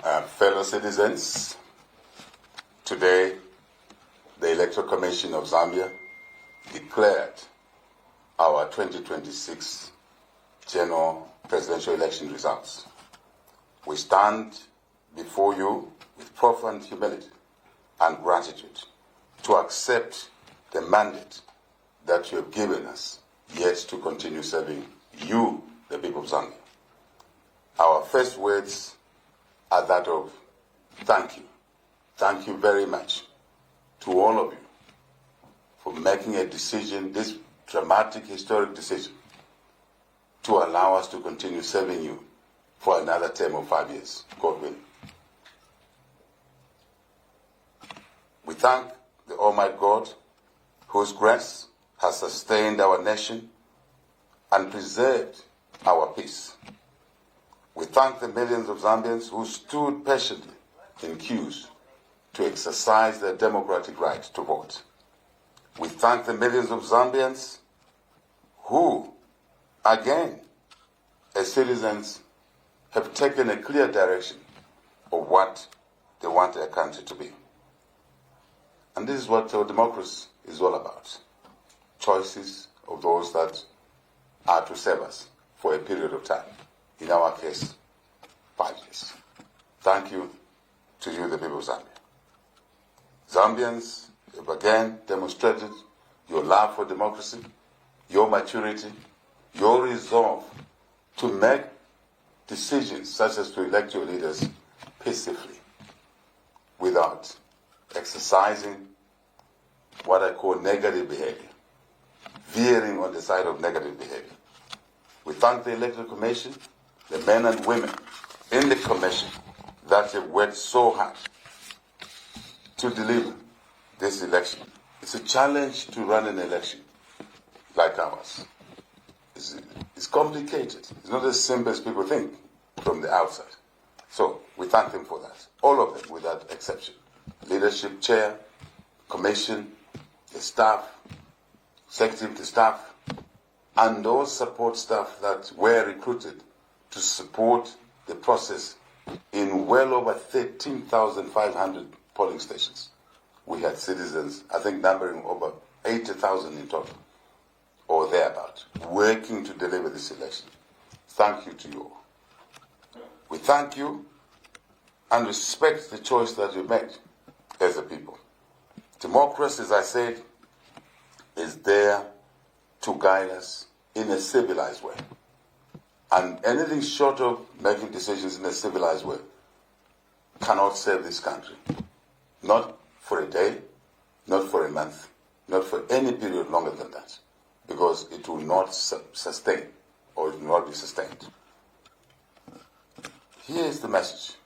Fellow citizens, today the Electoral Commission of Zambia declared our 2026 general presidential election results. We stand before you with profound humility and gratitude to accept the mandate that you have given us, yet to continue serving you, the people of Zambia. Our first words are that of thank you. Thank you very much to all of you for making a decision, this dramatic, historic decision, to allow us to continue serving you for another term of 5 years, God willing. We thank the Almighty God, whose grace has sustained our nation and preserved our peace. We thank the millions of Zambians who stood patiently in queues to exercise their democratic right to vote. We thank the millions of Zambians who, again, as citizens, have taken a clear direction of what they want their country to be. And this is what our democracy is all about. Choices of those that are to serve us for a period of time. In our case, 5 years. Thank you to you, the people of Zambia. Zambians have again demonstrated your love for democracy, your maturity, your resolve to make decisions such as to elect your leaders peacefully, without exercising what I call negative behavior, veering on the side of negative behavior. We thank the Electoral Commission, the men and women in the Commission that have worked so hard to deliver this election. It's a challenge to run an election like ours. It's complicated. It's not as simple as people think from the outside. So we thank them for that. All of them, without exception. Leadership, chair, commission, the staff, executive, the staff, and those support staff that were recruited to support the process in well over 13,500 polling stations. We had citizens, I think numbering over 80,000 in total, or thereabout, working to deliver this election. Thank you to you all. We thank you and respect the choice that you made as a people. Democracy, as I said, is there to guide us in a civilized way. And anything short of making decisions in a civilized way cannot save this country. Not for a day, not for a month, not for any period longer than that. Because it will not sustain, or it will not be sustained. Here is the message.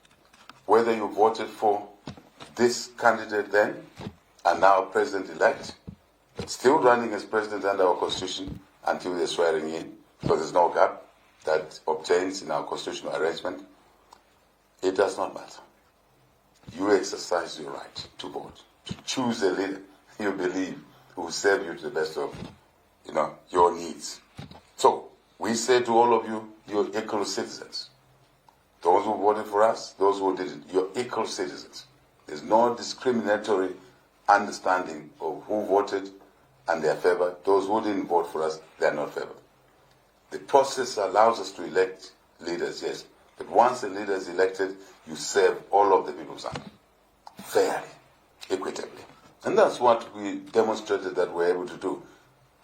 Whether you voted for this candidate then, and now president-elect, but still running as president under our constitution until they're swearing in, because there's no gap that obtains in our constitutional arrangement, it does not matter. You exercise your right to vote, to choose a leader you believe who will serve you to the best of your needs. So we say to all of you, you're equal citizens. Those who voted for us, those who didn't, you're equal citizens. There's no discriminatory understanding of who voted and their favor. Those who didn't vote for us, they're not favored. The process allows us to elect leaders, yes, but once the leader is elected, you serve all of the people of Zambia fairly, equitably. And that's what we demonstrated that we're able to do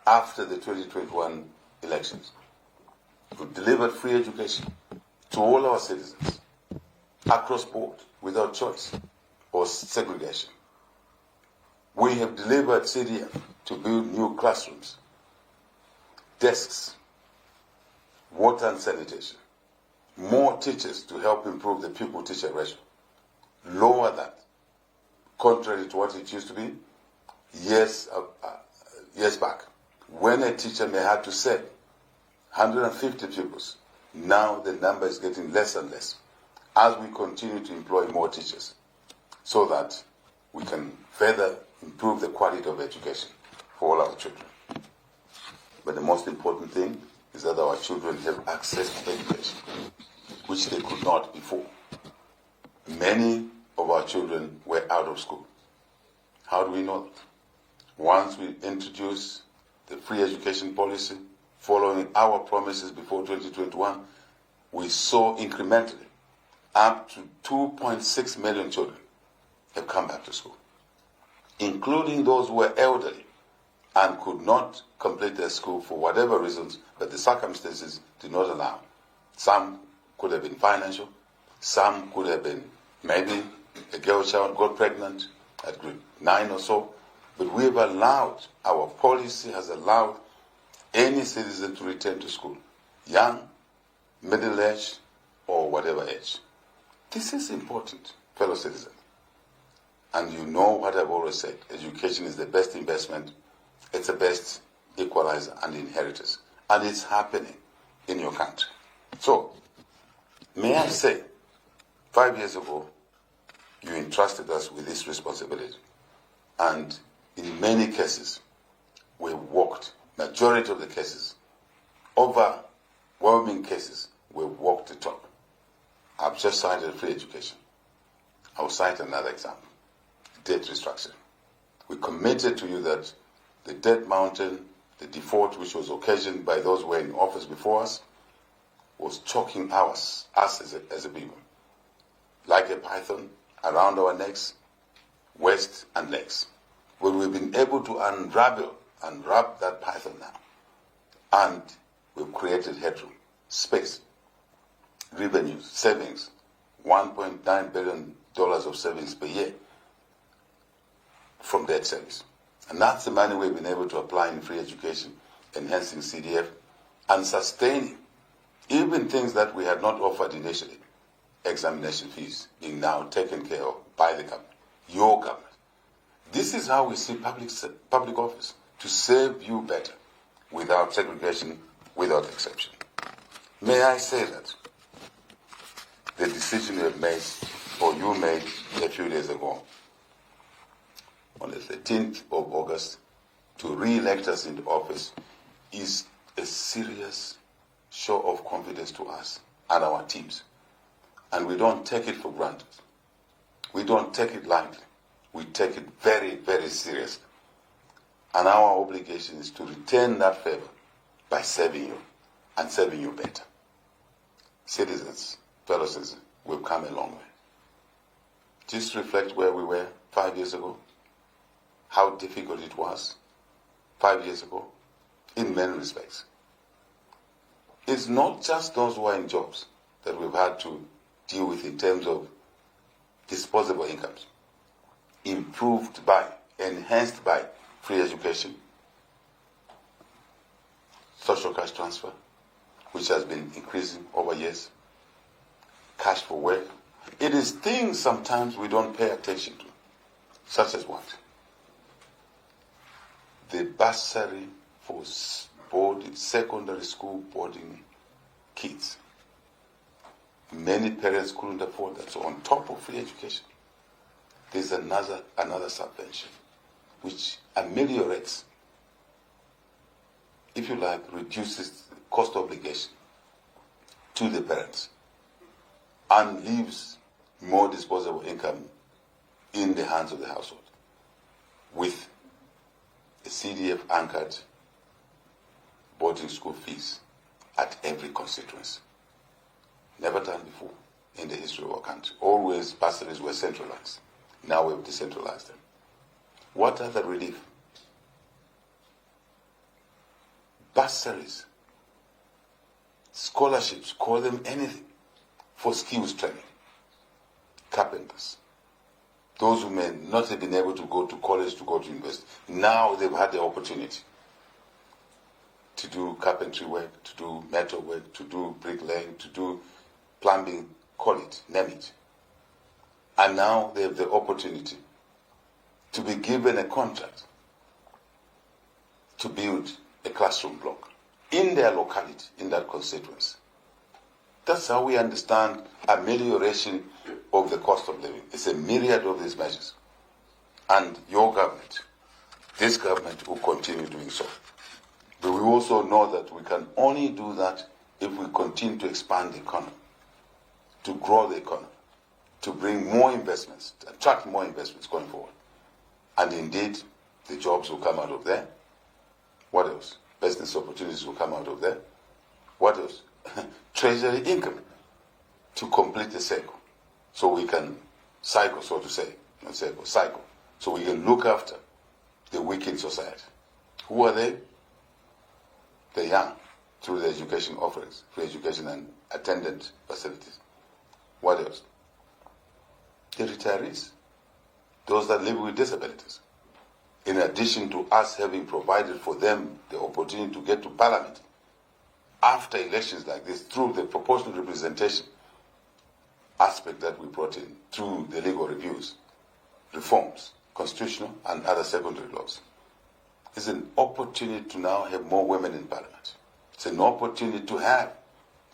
after the 2021 elections. We delivered free education to all our citizens across board without choice or segregation. We have delivered CDF to build new classrooms, desks, water and sanitation, more teachers to help improve the pupil-teacher ratio, lower that, contrary to what it used to be years back, when a teacher may have to serve 150 pupils. Now the number is getting less and less as we continue to employ more teachers so that we can further improve the quality of education for all our children. But the most important thing is that our children have access to education, which they could not before. many of our children were out of school. How do we know that? Once we introduced the free education policy, following our promises before 2021, we saw incrementally up to 2.6 million children have come back to school, including those who were elderly and could not complete their school for whatever reasons, but the circumstances did not allow. Some could have been financial, some could have been maybe a girl child got pregnant at grade 9 or so, but we have allowed, our policy has allowed any citizen to return to school, young, middle-aged, or whatever age. This is important, fellow citizens. And you know what I've always said, education is the best investment, it's the best equalizer and inheritance. And it's happening in your country. So, may I say, 5 years ago, you entrusted us with this responsibility. And in many cases, we walked, majority of the cases, overwhelming cases, we walked the talk. I've just cited free education. I'll cite another example, debt restructuring. We committed to you that the debt mountain, the default which was occasioned by those who were in office before us, was choking us as a people, like a python around our necks, waist and legs. But we've been able to unwrap that python now. And we've created headroom, space, revenues, savings, $1.9 billion of savings per year from debt service. And that's the money we've been able to apply in free education, enhancing CDF, and sustaining even things that we had not offered initially, examination fees being now taken care of by the government, your government. This is how we see public office, to serve you better, without segregation, without exception. May I say that the decision you have made, or you made a few days ago, on the 13th of August, to re-elect us into office, is a serious show of confidence to us and our teams. And we don't take it for granted. We don't take it lightly. We take it very, very seriously. And our obligation is to return that favor by serving you, and serving you better. Citizens, fellow citizens, we've come a long way. Just reflect where we were 5 years ago, how difficult it was 5 years ago, in many respects. It's not just those who are in jobs that we've had to deal with in terms of disposable incomes, improved by, enhanced by free education, social cash transfer, which has been increasing over years, cash for work. It is things sometimes we don't pay attention to, such as what? The bursary for secondary school boarding kids. Many parents couldn't afford that. So on top of free education, there's another subvention which ameliorates, if you like, reduces the cost obligation to the parents and leaves more disposable income in the hands of the household with a CDF anchored boarding school fees at every constituency. Never done before in the history of our country. Always bursaries were centralized. Now we've decentralized them. What other relief? Bursaries, scholarships, call them anything, for skills training. Carpenters, those who may not have been able to go to college, to go to university, now they've had the opportunity to do carpentry work, to do metal work, to do bricklaying, to do plumbing, call it, name it. And now they have the opportunity to be given a contract to build a classroom block in their locality, in that constituency. That's how we understand amelioration of the cost of living. It's a myriad of these measures. And your government, this government, will continue doing so. But we also know that we can only do that if we continue to expand the economy, to grow the economy, to bring more investments, to attract more investments going forward. And indeed, the jobs will come out of there. What else? Business opportunities will come out of there. What else? Treasury income to complete the cycle. So we can cycle, so to say, not cycle, cycle. So we can look after the weak in society. Who are they? The young, through the education offerings, free education and attendant facilities. What else? The retirees, those that live with disabilities. In addition to us having provided for them the opportunity to get to Parliament after elections like this through the proportional representation aspect that we brought in through the legal reviews, reforms, constitutional and other secondary laws. It's an opportunity to now have more women in Parliament. It's an opportunity to have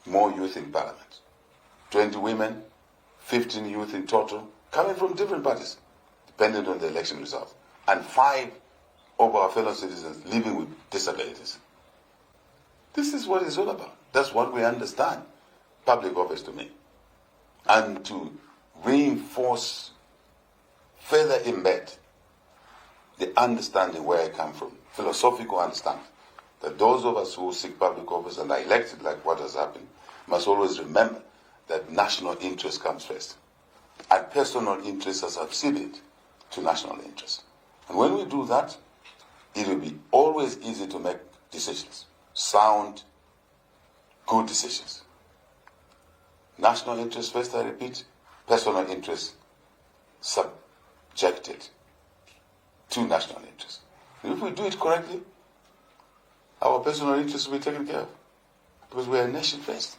more youth in Parliament. 20 women, 15 youth in total, coming from different parties, depending on the election results. And 5 of our fellow citizens living with disabilities. This is what it's all about. That's what we understand public office to mean. And to reinforce, further embed the understanding where I come from, philosophical understanding, that those of us who seek public office and are elected like what has happened must always remember that national interest comes first. And personal interests are subservient to national interests. And when we do that, it will be always easy to make decisions, sound, good decisions. National interest first, I repeat, personal interest subjected to national interest. And if we do it correctly, our personal interests will be taken care of because we are a nation first.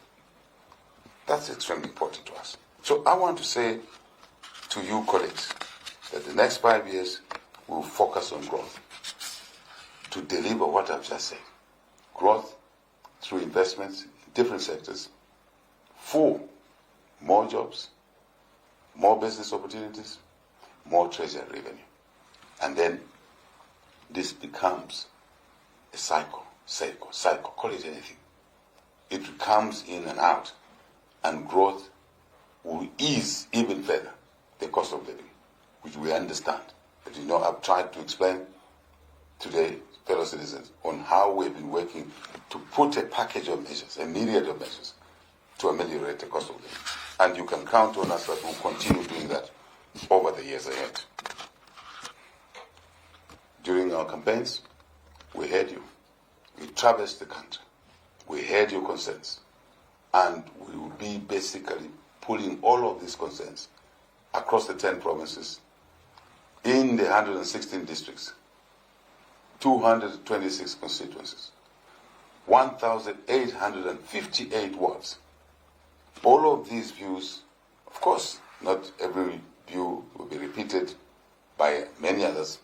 That's extremely important to us. So I want to say to you, colleagues, that the next 5 years will focus on growth to deliver what I've just said. Growth through investments in different sectors for more jobs, more business opportunities, more treasury revenue. And then this becomes a cycle, call it anything. It comes in and out, and growth will ease even further the cost of living, which we understand. But I've tried to explain today, fellow citizens, on how we've been working to put a package of measures, a myriad of measures, to ameliorate the cost of living. And you can count on us that we'll continue doing that over the years ahead. During our campaigns, we heard you. We traversed the country. We heard your concerns. And we will be basically pulling all of these concerns across the 10 provinces, in the 116 districts, 226 constituencies, 1,858 wards. All of these views, of course, not every view will be repeated by many others,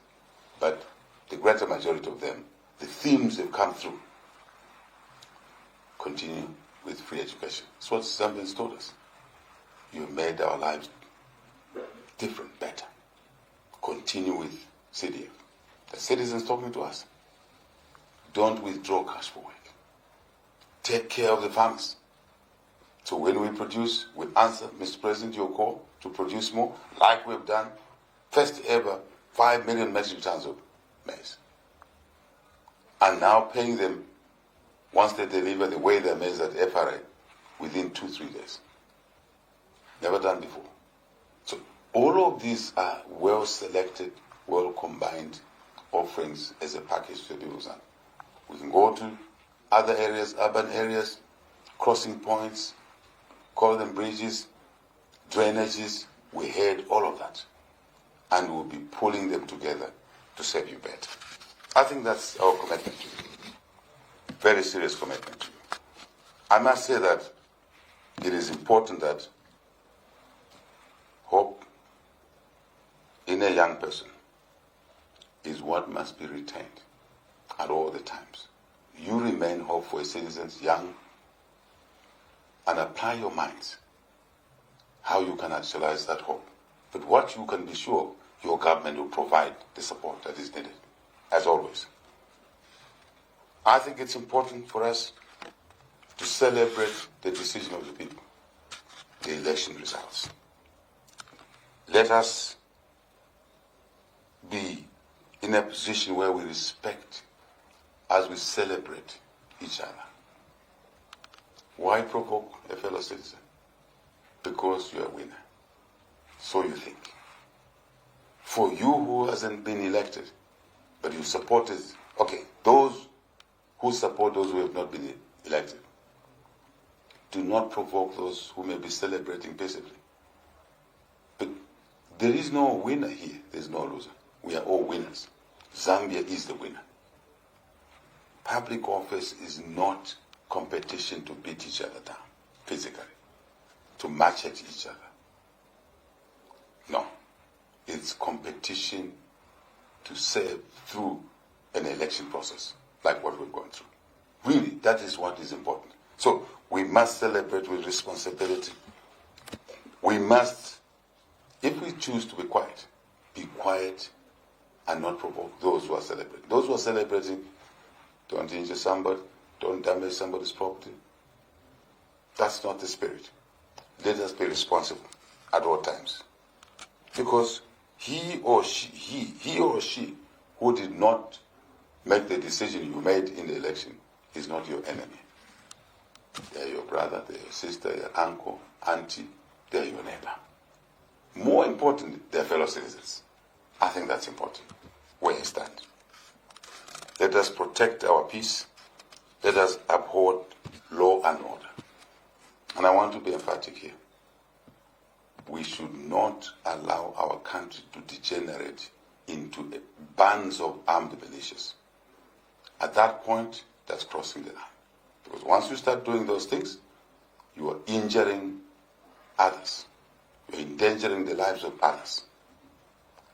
but the greater majority of them, the themes have come through. Continue with free education. That's what Zambians told us. You've made our lives different, better. Continue with CDF. The citizens talking to us. Don't withdraw cash for work. Take care of the farmers. So when we produce, we answer, Mr. President, your call to produce more, like we've done, first ever 5 million metric tons of maize. And now paying them, once they deliver, they weigh their maize at FRA within 2-3 days. Never done before. So all of these are well-selected, well-combined offerings as a package to the people. We can go to other areas, urban areas, crossing points, call them bridges, drainages. We heard all of that. And we'll be pulling them together to serve you better. I think that's our commitment to you. Very serious commitment to you. I must say that it is important that hope in a young person is what must be retained at all the times. You remain hope for citizens young and apply your minds how you can actualize that hope. But what you can be sure, your government will provide the support that is needed, as always. I think it's important for us to celebrate the decision of the people, the election results. Let us be in a position where we respect as we celebrate each other. Why provoke a fellow citizen? Because you're a winner. So you think. For you who hasn't been elected, but you supported, okay, those who support those who have not been elected, do not provoke those who may be celebrating peaceably. But there is no winner here. There is no loser. We are all winners. Zambia is the winner. Public office is not competition to beat each other down physically, to match at each other. No. It's competition to serve through an election process, like what we're going through. Really, that is what is important. So we must celebrate with responsibility. We must, if we choose to be quiet and not provoke those who are celebrating. Those who are celebrating, don't injure somebody, don't damage somebody's property. That's not the spirit. Let us be responsible at all times. Because he or she who did not make the decision you made in the election is not your enemy. They're your brother, they're your sister, your uncle, auntie, they're your neighbor. More importantly, they're fellow citizens. I think that's important, where I stand. Let us protect our peace. Let us uphold law and order. And I want to be emphatic here. We should not allow our country to degenerate into bands of armed militias. At that point, that's crossing the line. Because once you start doing those things, you are injuring others. You're endangering the lives of others.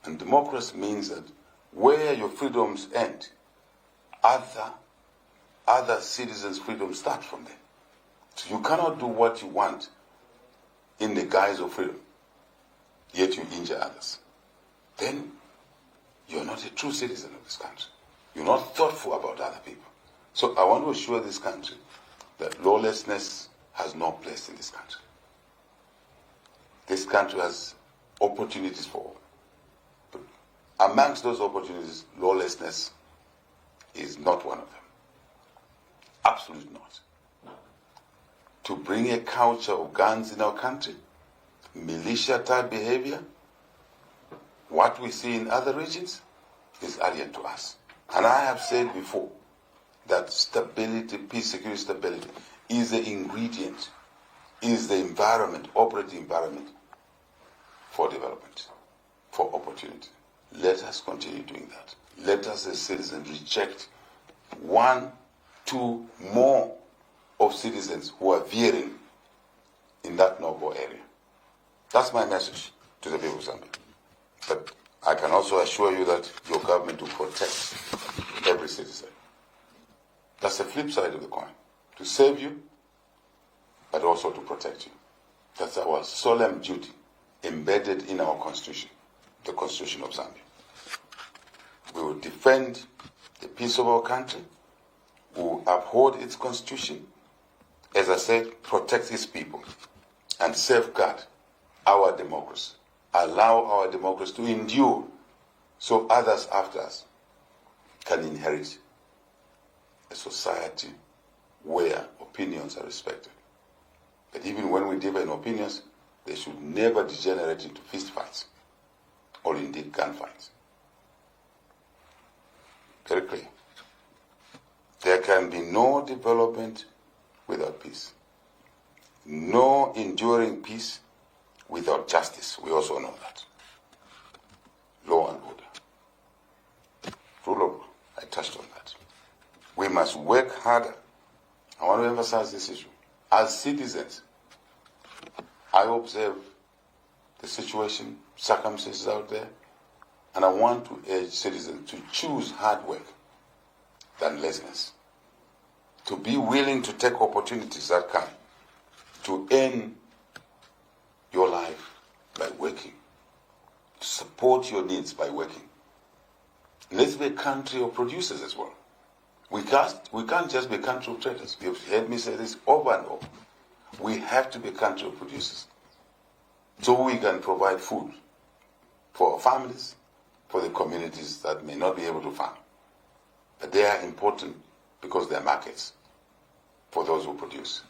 And democracy means that where your freedoms end, other citizens' freedoms start from there. So you cannot do what you want in the guise of freedom, yet you injure others. Then you're not a true citizen of this country. You're not thoughtful about other people. So I want to assure this country that lawlessness has no place in this country. This country has opportunities for all. But amongst those opportunities, lawlessness is not one of them. Absolutely not. To bring a culture of guns in our country, militia-type behavior, what we see in other regions is alien to us. And I have said before that stability, peace, security, stability is the ingredient, is the environment, operating environment for development, for opportunity. Let us continue doing that. Let us as citizens reject 1, 2 more of citizens who are veering in that noble area. That's my message to the people of Zambia. But I can also assure you that your government will protect every citizen. That's the flip side of the coin. To save you, but also to protect you. That's our solemn duty embedded in our constitution, the Constitution of Zambia. We will defend the peace of our country. We will uphold its constitution. As I said, protect its people and safeguard our democracy. Allow our democracy to endure so others after us can inherit a society where opinions are respected. But even when we differ in opinions, they should never degenerate into fistfights or indeed gunfights. Very clear. There can be no development without peace. No enduring peace without justice. We also know that. Law and order. Rule of law. I touched on that. We must work harder. I want to emphasize this issue. As citizens, I observe the situation, circumstances out there, and I want to urge citizens to choose hard work than laziness. To be willing to take opportunities that come to earn your life by working, to support your needs by working. Let's be a country of producers as well. We can't just be a country of traders. You've heard me say this over and over. We have to be a country of producers so we can provide food for our families, for the communities that may not be able to farm. But they are important because they are markets for those who produce.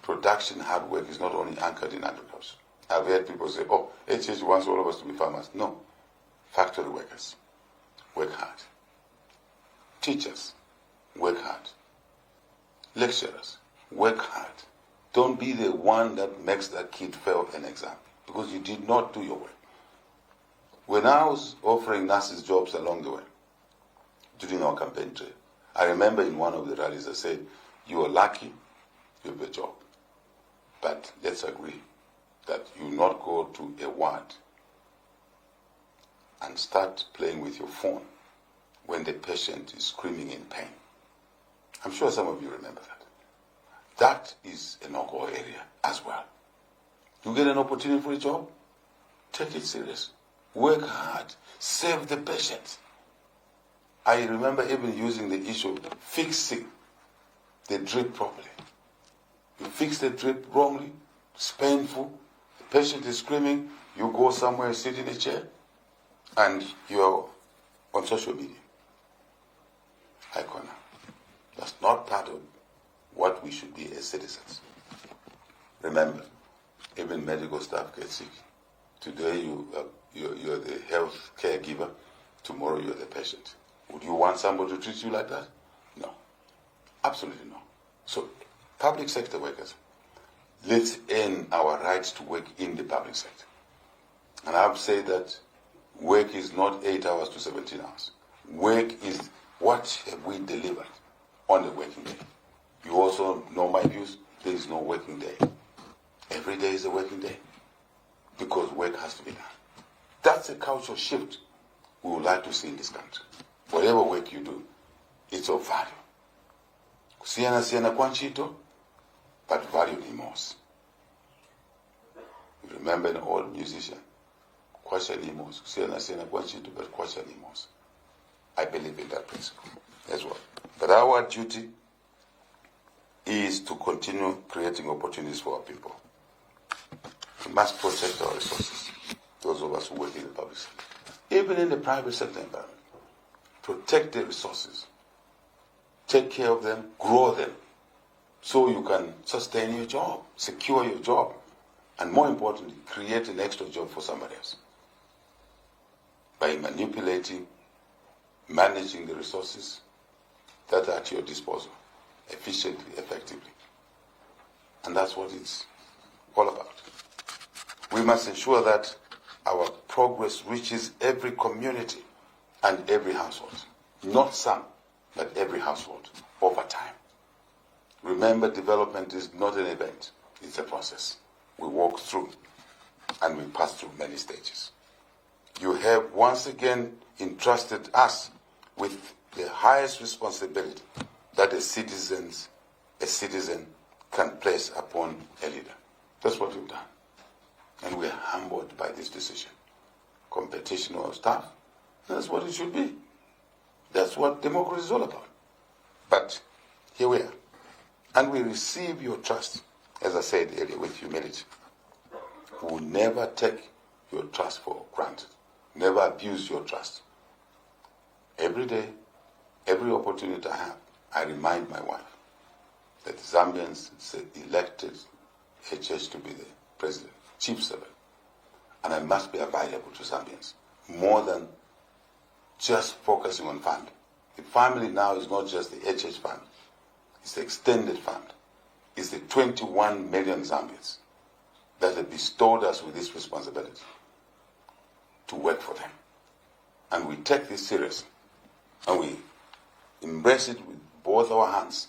Production hard work is not only anchored in agriculture. I've heard people say, oh, HH wants all of us to be farmers. No. Factory workers work hard. Teachers work hard. Lecturers work hard. Don't be the one that makes that kid fail an exam because you did not do your work. When I was offering nurses jobs along the way, during our campaign trail, I remember in one of the rallies I said, you are lucky you have a job. But let's agree that you not go to a ward and start playing with your phone when the patient is screaming in pain. I'm sure some of you remember that. That is a no-go area as well. You get an opportunity for a job, take it serious. Work hard. Save the patient. I remember even using the issue of fixing the drip properly. You fix the drip wrongly, it's painful, the patient is screaming, you go somewhere, sit in a chair, and you're on social media. Icona. That's not part of what we should be as citizens. Remember, even medical staff get sick. Today you're the health caregiver, tomorrow you're the patient. Would you want somebody to treat you like that? No. Absolutely no. So, public sector workers, let's earn our rights to work in the public sector. And I've said that work is not 8 hours to 17 hours. Work is what have we delivered on the working day. You also know my views. There is no working day. Every day is a working day because work has to be done. That's a cultural shift we would like to see in this country. Whatever work you do, it's of value. Kusiyana kwa ntchito, but value ni most. You remember an old musician, kwacha ni most. Kusiyana kwa ntchito, but kwacha ni most. I believe in that principle as well. But our duty is to continue creating opportunities for our people. We must protect our resources, those of us who work in the public sector. Even in the private sector environment, protect the resources, take care of them, grow them, so you can sustain your job, secure your job, and more importantly, create an extra job for somebody else. By manipulating, managing the resources that are at your disposal, efficiently, effectively. And that's what it's all about. We must ensure that our progress reaches every community and every household. Not some, but every household over time. Remember, development is not an event, it's a process. We walk through and we pass through many stages. You have once again entrusted us with the highest responsibility that a citizen can place upon a leader. That's what you've done. And we are humbled by this decision. Competition of staff, that's what it should be. That's what democracy is all about. But here we are. And we receive your trust, as I said earlier, with humility. We will never take your trust for granted. Never abuse your trust. Every day, every opportunity I have, I remind my wife that the Zambians elected HH to be the president, chief servant. And I must be available to Zambians more than just focusing on family. The family now is not just the HH family. It's the extended family. It's the 21 million Zambians that have bestowed us with this responsibility to work for them. And we take this seriously. And we embrace it with both our hands,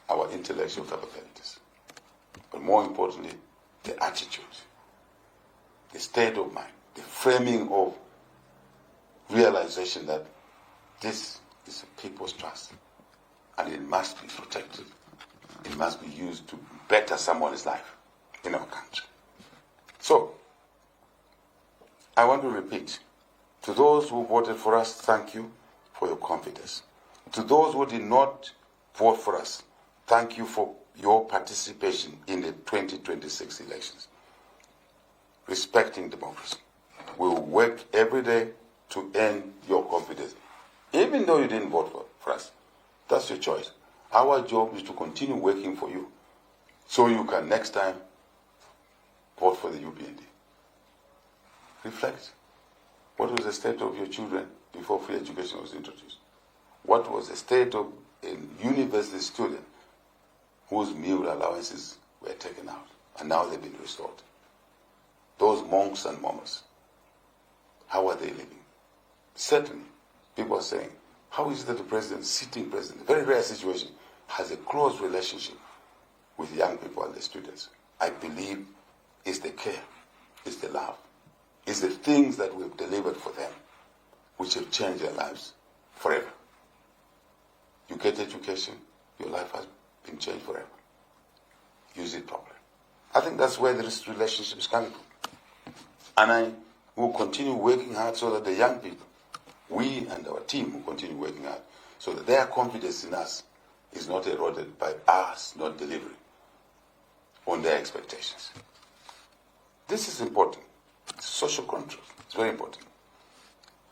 our intellectual capabilities. But more importantly, the attitude, the state of mind, the framing of realization that this is a people's trust and it must be protected. It must be used to better someone's life in our country. So, I want to repeat, to those who voted for us, thank you for your confidence. To those who did not vote for us, thank you for your participation in the 2026 elections. respecting democracy. We will work every day to earn your confidence. Even though you didn't vote for us, that's your choice. Our job is to continue working for you so you can next time vote for the UPND. Reflect. What was the state of your children before free education was introduced? What was the state of a university student whose meal allowances were taken out and now they've been restored? Those monks and monks, how are they living? Certainly, people are saying, how is it that the president, sitting president, a very rare situation, has a close relationship with young people and the students? I believe it's the care, it's the love, it's the things that we've delivered for them which have changed their lives forever. You get education, your life has been changed forever. Use it properly. I think that's where this relationship is coming from. And I will continue working hard so that the young people, we and our team will continue working hard so that their confidence in us is not eroded by us not delivering on their expectations. This is important. Social contract is very important.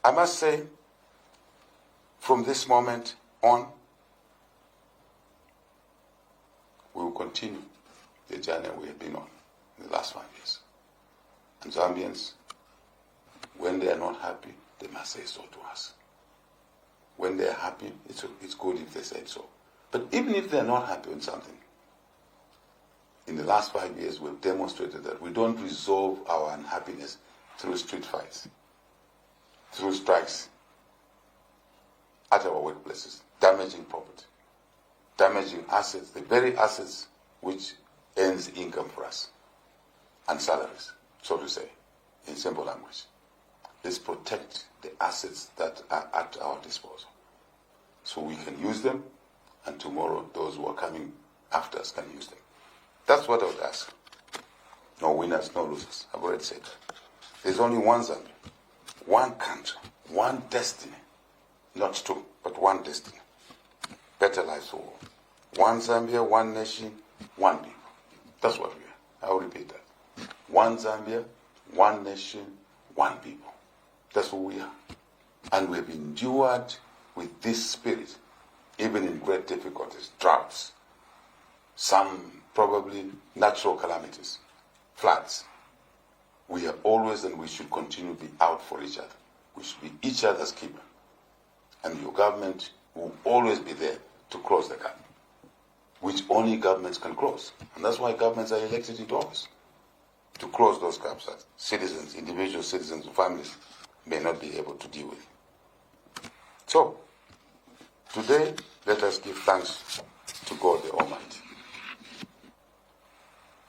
I must say, from this moment on, we will continue the journey we have been on in the last 5 years. And Zambians, when they are not happy, they must say so to us. When they are happy, it's good if they say so. But even if they are not happy with something, in the last 5 years, we've demonstrated that we don't resolve our unhappiness through street fights, through strikes at our workplaces, damaging property, damaging assets, the very assets which earns income for us, and salaries, so to say, in simple language. Let's protect the assets that are at our disposal so we can use them, and tomorrow those who are coming after us can use them. That's what I would ask. No winners, no losers. I've already said that. There's only one Zambia, one country, one destiny. Not two, but one destiny. Better lives for all. One Zambia, one nation, one people. That's what we are. I'll repeat that. One Zambia, one nation, one people. That's who we are. And we've endured with this spirit, even in great difficulties, droughts, some probably natural calamities, floods. We are always, and we should continue to be out for each other. We should be each other's keeper. And your government will always be there to close the gap, which only governments can close. And that's why governments are elected into office, to close those gaps that citizens, individual citizens, families may not be able to deal with. So, today, let us give thanks to God the Almighty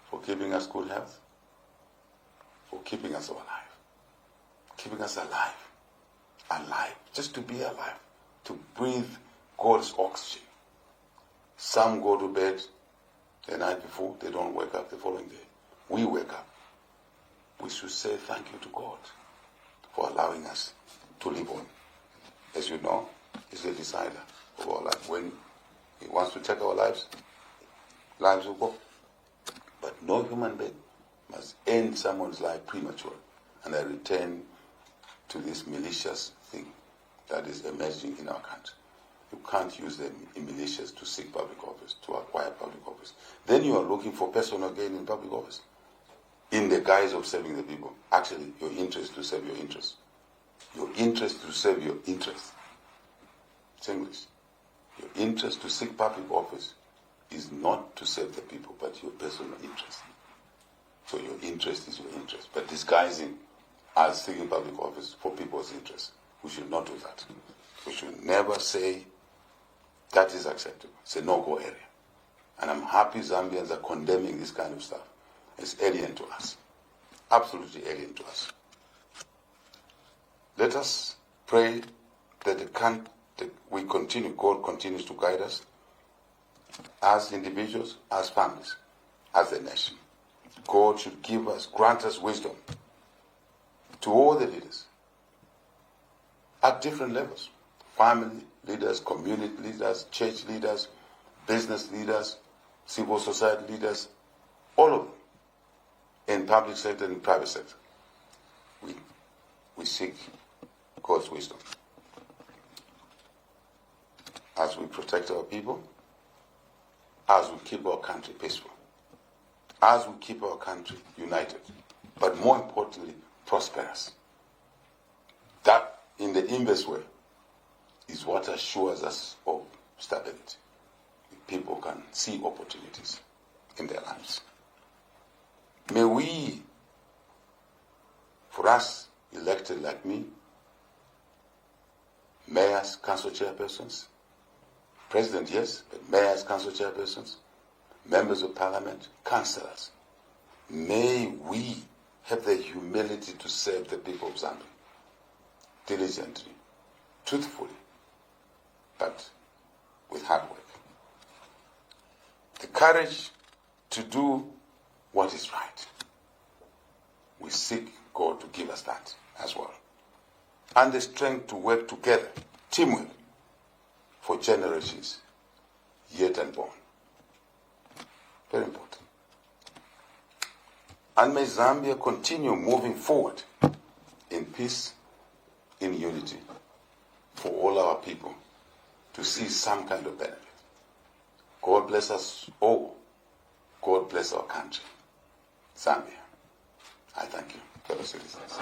for giving us good health, for keeping us alive, just to be alive, to breathe God's oxygen. Some go to bed the night before, they don't wake up the following day. We wake up. We should say thank you to God for allowing us to live on. As you know, He's the decider of our life. When He wants to take our lives, lives will go. But no human being must end someone's life prematurely. And I return to this malicious thing that is emerging in our country. You can't use the militias to seek public office, to acquire public office. Then you are looking for personal gain in public office, in the guise of serving the people. Actually, your interest to serve your interest. Your interest to serve your interest. It's English. Your interest to seek public office is not to serve the people, but your personal interest. So your interest is your interest, but disguising as seeking public office for people's interest. We should not do that. We should never say that is acceptable. It's a no-go area. And I'm happy Zambians are condemning this kind of stuff. It's alien to us. Absolutely alien to us. Let us pray that we continue, God continues to guide us as individuals, as families, as a nation. God should grant us wisdom to all the leaders at different levels. Family leaders, community leaders, church leaders, business leaders, civil society leaders, all of them. in public sector and private sector. We seek God's wisdom as we protect our people, as we keep our country peaceful, as we keep our country united, but more importantly, prosperous. That, in the inverse way, is what assures us of stability. People can see opportunities in their lives. May we, for us, elected like me, mayors, council chairpersons, president, yes, but mayors, council chairpersons, members of parliament, councillors, may we have the humility to serve the people of Zambia diligently, truthfully, but with hard work. The courage to do what is right. We seek God to give us that as well. And the strength to work together, teamwork, for generations yet unborn. Very important. And may Zambia continue moving forward in peace, in unity, for all our people to see some kind of benefit. God bless us all. God bless our country, Zambia. I thank you, fellow citizens.